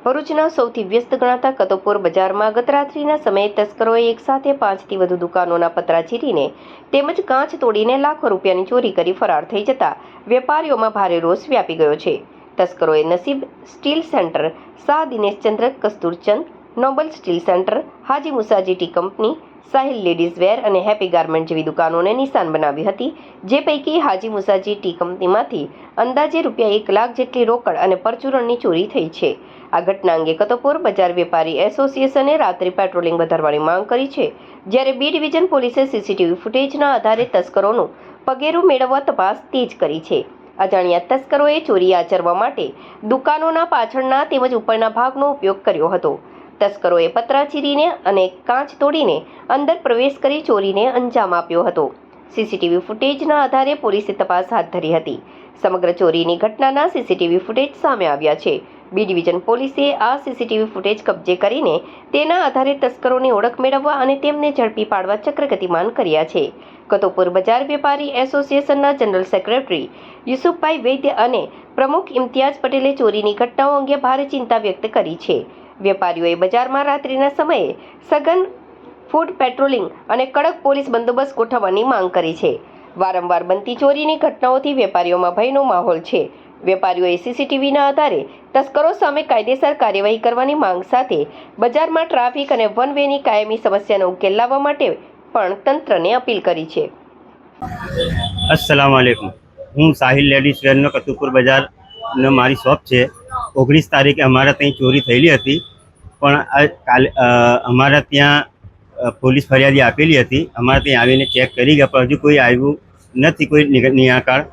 ભરૂચના સૌથી વ્યસ્ત ગણાતા કતોપુર બજારમાં ગત રાત્રિના સમયે તસ્કરોએ એકસાથે 5થી વધુ દુકાનોના પતરા ચીરીને તેમજ કાચ તોડીને લાખો રૂપિયાની ચોરી કરી ફરાર થઈ જતા વેપારીઓમાં ભારે રોષ વ્યાપી ગયો છે. તસ્કરોએ Naseeb steel centre, Shah Dineshchandra Kasturchand, noble steel centre, Haji Musaji tea company, Sahil ladies wear અને હેપી ગાર્મેન્ટ જેવી દુકાનોને નિશાન બનાવી હતી. જે પૈકી હાજી મુસાજી ટી કંપનીમાંથી અંદાજે રૂપિયા 1 લાખ જેટલી રોકડ અને પરચુરણની ચોરી થઈ છે. આ ઘટના અંગે કતોપુર બજાર વેપારી એસોસિએશને રાત્રિ પેટ્રોલિંગ વધારવાની માંગ કરી છે. જ્યારે બી ડિવિઝન પોલીસે સીસીટીવી ફૂટેજના આધારે તસ્કરોનું પગેરું મેળવવા તપાસ તેજ કરી છે. અજાણ્યા તસ્કરોએ ચોરી આચરવા માટે દુકાનોના પાછળના તેમજ ઉપરના ભાગનો ઉપયોગ કર્યો હતો. તસ્કરોએ પતરા ચીરીને અને કાચ તોડીને અંદર પ્રવેશ કરી ચોરીને અંજામ આપ્યો હતો. સીસીટીવી ફૂટેજના આધારે પોલીસે તપાસ હાથ ધરી હતી. સમગ્ર ચોરીની ઘટનાના સીસીટીવી ફૂટેજ સામે આવ્યા છે. બી ડિવિઝન પોલીસે આ સીસીટીવી ફૂટેજ કબજે કરીને તેના આધારે તસ્કરોની ઓળખ મેળવવા અને તેમને ઝડપી પાડવા ચક્ર ગતિમાન કર્યા છે. કતોપુર બજાર વેપારી એસોસિએશનના જનરલ સેક્રેટરી યુસુફભાઈ વૈદ્ય અને પ્રમુખ ઇમ્તિયાઝ પટેલે ચોરીની ઘટનાઓ અંગે ભારે ચિંતા વ્યક્ત કરી છે. વેપારીઓએ બજારમાં રાત્રિના સમયે સઘન ફૂટ પેટ્રોલિંગ અને કડક પોલીસ બંદોબસ્ત ગોઠવવાની માંગ કરી છે. વારંવાર બનતી ચોરીની ઘટનાઓથી વેપારીઓમાં ભયનો માહોલ છે. વેપારીઓએ સીસીટીવીના આધારે તસ્કરો સામે કાયદેસર કાર્યવાહી કરવાની માંગ સાથે બજારમાં ટ્રાફિક અને વન વેની કાયમી સમસ્યાનો ઉકેલ લાવવા માટે પણ તંત્રને અપીલ કરી છે. अस्सलाम वालेकुम. હું સાહિલ લેડીઝ વેરનો કતુપુર બજારનો મારી શોપ છે. 19 તારીખે અમારા ત્યાં ચોરી થયેલી હતી, પણ કાલે અમારા ત્યાં પોલીસ ફરિયાદી આપેલી હતી. અમારા ત્યાં આવીને ચેક કરી ગયા, પણ હજુ કોઈ આવ્યું નથી, કોઈ નિરાકરણ.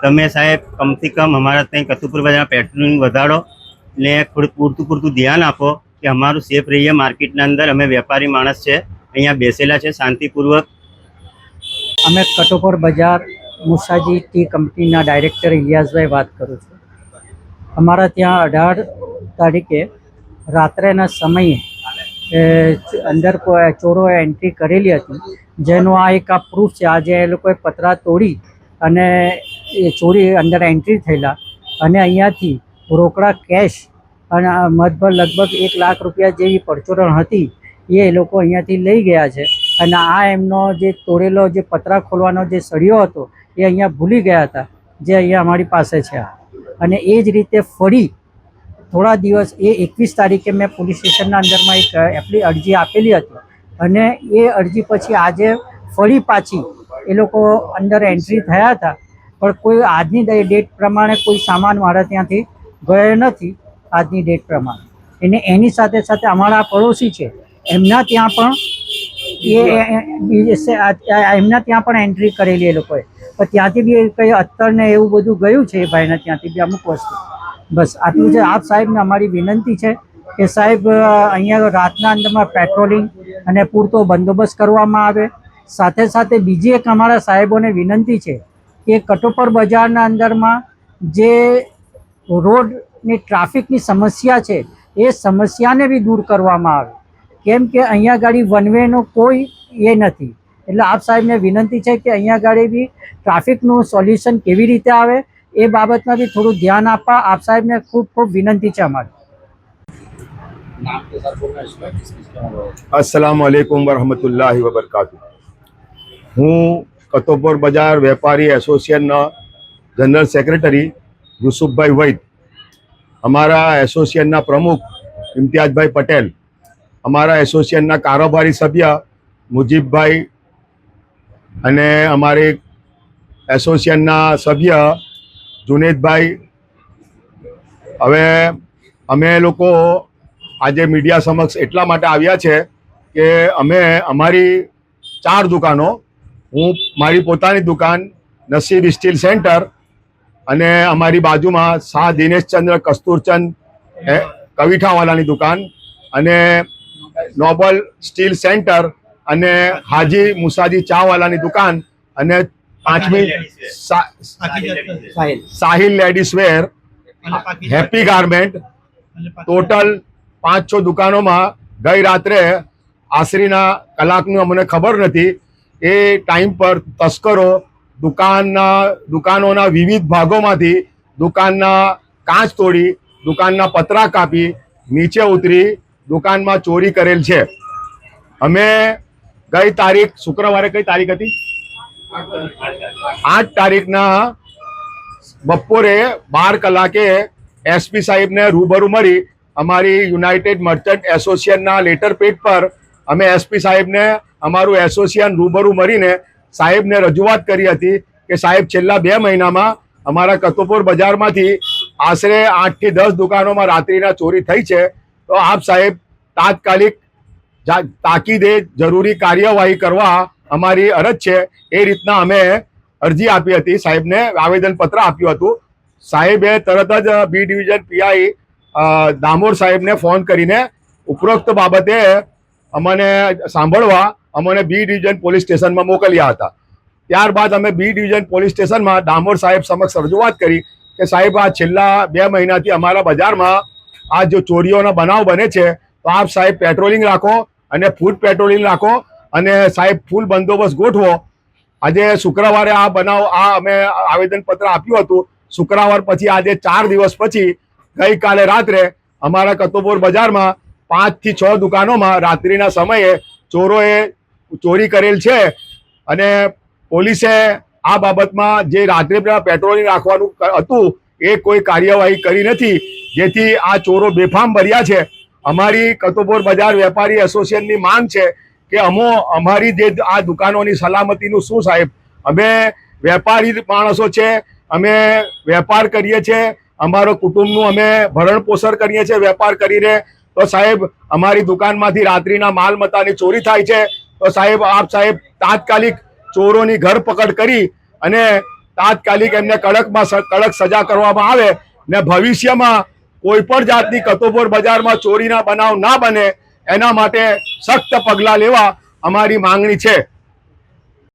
તમે સાહેબ કમથી કમ અમારા ત્યાં કતુપુર બજારમાં પેટ્રોલિંગ વધારો ને પૂરતું ધ્યાન આપો કે અમારું સેફ રહીએ. માર્કેટના અંદર અમે વેપારી માણસ છે, અહીંયા બેસેલા છે શાંતિપૂર્વક. અમે કટોપર બજાર મુસાજી ટી કંપનીના ડાયરેક્ટર ઇલિયાસભાઈ વાત કરું છું. અમારા ત્યાં 18 તારીખે રાત્રેના સમયે અંદર ચોરોએ એન્ટ્રી કરેલી હતી, જેનો આ એક પ્રૂફ છે. આજે એ લોકોએ પતરા તોડી અને એ ચોરી અંદર એન્ટ્રી થયેલા અને અહીંયાથી રોકડા કેશ અને લગભગ 1 લાખ રૂપિયા જેવી પરચુરણ હતી એ લોકો અહીંયાથી લઈ ગયા છે. અને આ એમનો જે તોડેલો જે પતરા ખોલવાનો જે સળિયો હતો એ અહીંયા ભૂલી ગયા હતા, જે અહીંયા અમારી પાસે છે. અને એ જ રીતે ફરી થોડા દિવસ 21 તારીખે મેં પોલીસ સ્ટેશનના અંદરમાં એક અરજી આપેલી હતી અને એ અરજી પછી આજે ફરી પાછી એ લોકો અંદર એન્ટ્રી થયા હતા, પણ કોઈ આજની ડેટ પ્રમાણે કોઈ સામાન મારા ત્યાંથી ગયો નથી. આજની ડેટ પ્રમાણે એની સાથે સાથે અમારા પડોશી છે એમના ત્યાં પણ એન્ટ્રી કરેલી એ લોકોએ, પણ ત્યાંથી બી કંઈ અત્તર ને એવું બધું ગયું છે એ ભાઈના ત્યાંથી બી અમુક વસ્તુ. બસ આટલું છે. આપ સાહેબને અમારી વિનંતી છે કે સાહેબ અહીંયા રાતના અંદરમાં પેટ્રોલિંગ અને પૂરતો બંદોબસ્ત કરવામાં આવે. સાથે સાથે બીજી એક અમારા સાહેબોને વિનંતી છે કે કટોપર બજારના અંદરમાં જે રોડની ટ્રાફિકની સમસ્યા છે એ સમસ્યાને બી દૂર કરવામાં આવે, કેમ કે અહીંયા ગાડી વન વેનો કોઈ એ નથી. એટલે આપ સાહેબને વિનંતી છે કે અહીંયા ગાડી બી ટ્રાફિકનું સોલ્યુશન કેવી રીતે આવે એ બાબતમાં બી થોડું ધ્યાન આપવા આપ સાહેબને ખૂબ ખૂબ વિનંતી છે અમારી. अस्सलाम वालेकुम वरहमतुल्लाहि वबरकातुह. હું કતોપર બજાર વેપારી એસોસિએશનના જનરલ સેક્રેટરી યુસુફભાઈ વૈદ, અમારા એસોસિએશનના પ્રમુખ ઇમ્તિયાઝભાઈ પટેલ, અમારા એસોસિએશનના કારોબારી સભ્ય મુજીબભાઈ અને અમારી એસોસિએશનના સભ્ય જુનેદભાઈ. હવે અમે લોકો આજે મીડિયા સમક્ષ એટલા માટે આવ્યા છે કે અમે અમારી 4 દુકાનો, હું મારી પોતાની દુકાન નસીબ સ્ટીલ સેન્ટર અને અમારી બાજુમાં શાહ દિનેશચંદ્ર કસ્તુરચંદ કવિઠાવાલાની દુકાન અને નોબલ સ્ટીલ સેન્ટર અને હાજી મુસાજી ચાવાલાની દુકાન અને 5મી Sahil ladies wear, happy garment. Total 5-6 દુકાનોમાં ગઈ રાત્રે આશરીના કલાકનું અમને ખબર નથી એ ટાઈમ પર તસ્કરો દુકાનોના વિવિધ ભાગોમાંથી દુકાનના કાચ તોડી, દુકાનના પતરા કાપી, નીચે ઉતરી દુકાનમાં ચોરી કરેલ છે. અમે ગઈ તારીખ શુક્રવારે કઈ તારીખ હતી 8 તારીખના બપોરે 12 કલાકે એસપી સાહેબને રૂબરૂ મળી અમારી યુનાઇટેડ મર્ચન્ટ એસોસિએશનના લેટર પેડ પર અમે એસપી સાહેબને અમારું એસોસિએશન રૂબરૂ મળીને સાહેબને રજૂઆત કરી હતી કે સાહેબ છેલ્લા 2 મહિનામાં અમારા કતુપુર બજારમાંથી આશરે 8 થી 10 દુકાનોમાં રાત્રિના ચોરી થઈ છે. તો આપ સાહેબ તાત્કાલિક તાકીદે જરૂરી કાર્યવાહી કરવા અમારી અરજ છે. એ રીતના અમે અરજી આપી હતી, સાહેબને આવેદનપત્ર આપ્યું હતું. સાહેબે તરત જ બી ડિવિઝન પીઆઈ દામોર સાહેબને ફોન કરીને ઉપરોક્ત બાબતે અમને સાંભળવા અમને બી ડિવિઝન પોલીસ સ્ટેશનમાં મોકલ્યા હતા. ત્યારબાદ અમે બી ડિવિઝન પોલીસ સ્ટેશનમાં દામોર સાહેબ સમક્ષ રજૂઆત કરી કે સાહેબ આ છેલ્લા 2 મહિનાથી અમારા બજારમાં આ જો ચોરીઓના બનાવ બને છે તો આપ સાહેબ પેટ્રોલિંગ રાખો અને ફૂડ પેટ્રોલિંગ રાખો અને સાહેબ ફૂલ બંદોબસ્ત ગોઠવો. આજે શુક્રવારે આ બનાવ અમે આવેદનપત્ર આપ્યું હતું. શુક્રવાર પછી આજે 4 દિવસ પછી ગઈકાલે રાત્રે અમારા કતુપુર બજારમાં 5 થી 6 દુકાનોમાં રાત્રિના સમયે ચોરોએ ચોરી કરેલ છે અને પોલીસે આ બાબતમાં જે રાત્રે પેટ્રોલિંગ રાખવાનું હતું એ કોઈ કાર્યવાહી કરી નથી, જેથી આ ચોરો બેફામ ભર્યા છે. અમારી કતુપુર બજાર વેપારી એસોસિએશનની માંગ છે કે અમારી જે આ દુકાનોની સલામતીનું શું સાહેબ? અમે વેપારી માણસો છે, અમે વેપાર કરીએ છીએ, અમારો કુટુંબનું અમે ભરણ પોષણ કરીએ છીએ વેપાર કરીને. તો સાહેબ અમારી દુકાનમાંથી રાત્રિના માલ મત્તાની ચોરી થાય છે. તો સાહેબ આપ સાહેબ તાત્કાલિક ચોરોની ધરપકડ કરી અને તાત્કાલિક એમને કડક સજા કરવામાં આવે ને ભવિષ્યમાં કોઈ પણ જાતની કતુપુર બજારમાં ચોરીના બનાવ ના બને એના માટે સખ્ત પગલાં લેવા અમારી માંગણી છે.